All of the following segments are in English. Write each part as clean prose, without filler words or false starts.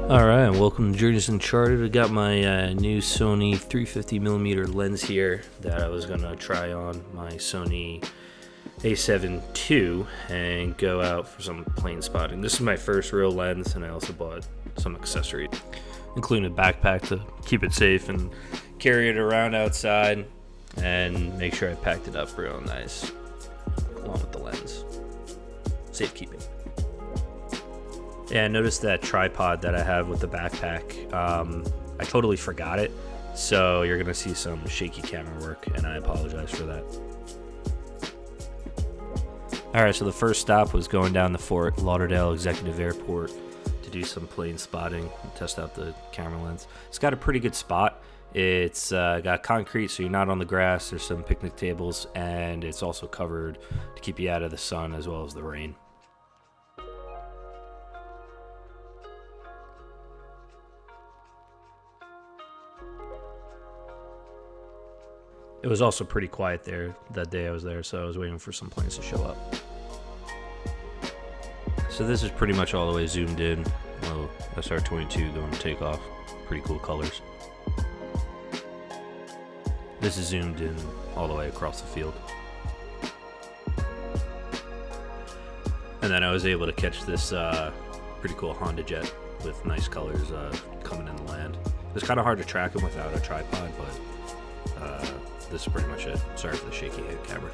Alright, welcome to Journeys Uncharted. I got my new Sony 350mm lens here that I was going to try on my Sony A7II and go out for some plane spotting. This is my first real lens, and I also bought some accessories, including a backpack to keep it safe and carry it around outside and make sure I packed it up real nice along with the lens. Safekeeping. Yeah, I noticed that tripod that I have with the backpack. I totally forgot it, so you're going to see some shaky camera work, and I apologize for that. Alright, so the first stop was going down to Fort Lauderdale Executive Airport to do some plane spotting and test out the camera lens. It's got a pretty good spot. It's got concrete, so you're not on the grass. There's some picnic tables, and it's also covered to keep you out of the sun as well as the rain. It was also pretty quiet there that day I was there, so I was waiting for some planes to show up. So this is pretty much all the way zoomed in. Well, SR22 going to take off. Pretty cool colors. This is zoomed in all the way across the field. And then I was able to catch this pretty cool Honda Jet with nice colors coming in the land. It's kind of hard to track them without a tripod, but this is pretty much it. Sorry for the shaky head camera.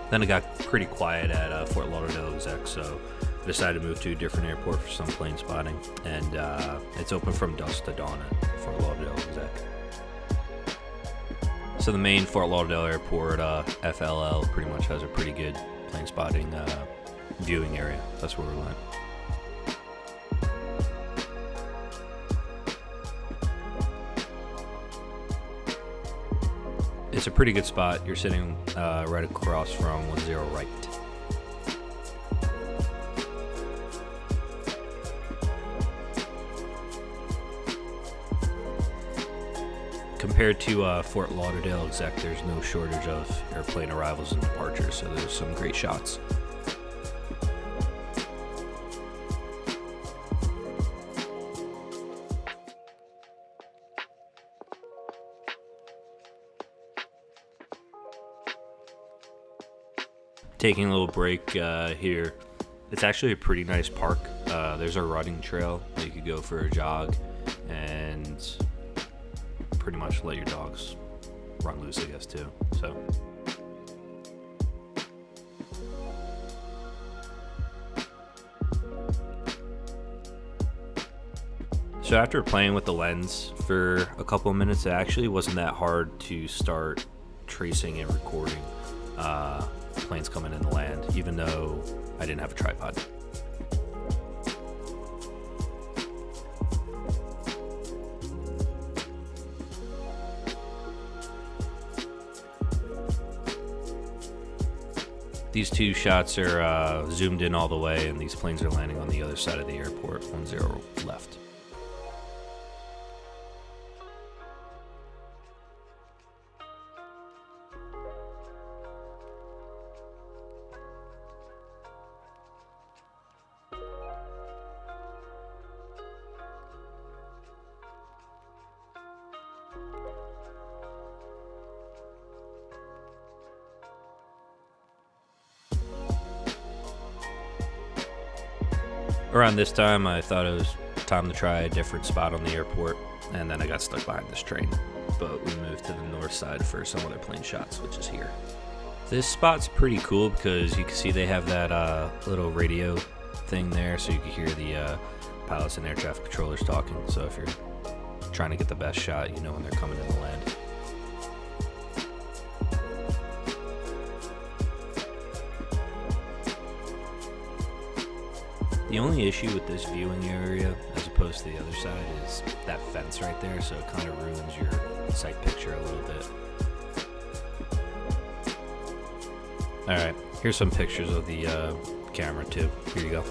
Then it got pretty quiet at Fort Lauderdale Exec, so I decided to move to a different airport for some plane spotting. And it's open from dusk to dawn at Fort Lauderdale Exec. So the main Fort Lauderdale Airport, FLL, pretty much has a pretty good plane spotting viewing area. That's where we went. It's a pretty good spot. You're sitting right across from 10 right. Compared to Fort Lauderdale Exec, there's no shortage of airplane arrivals and departures, so there's some great shots. Taking a little break here. It's actually a pretty nice park. There's a running trail that you could go for a jog and pretty much let your dogs run loose, I guess, too. So after playing with the lens for a couple of minutes, it actually wasn't that hard to start tracing and recording planes coming in the land, even though I didn't have a tripod. These two shots are zoomed in all the way, and these planes are landing on the other side of the airport, 10 left. Around this time, I thought it was time to try a different spot on the airport, and then I got stuck behind this train. But we moved to the north side for some other plane shots, which is here. This spot's pretty cool because you can see they have that little radio thing there, so you can hear the pilots and air traffic controllers talking. So if you're trying to get the best shot, you know when they're coming in the land. The only issue with this viewing area, as opposed to the other side, is that fence right there, so it kind of ruins your sight picture a little bit. Alright, here's some pictures of the camera too. Here you go.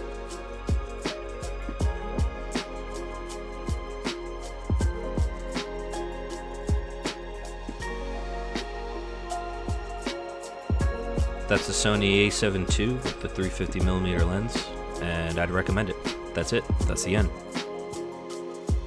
That's a Sony A7II with the 350mm lens, and I'd recommend it. That's it. That's the end.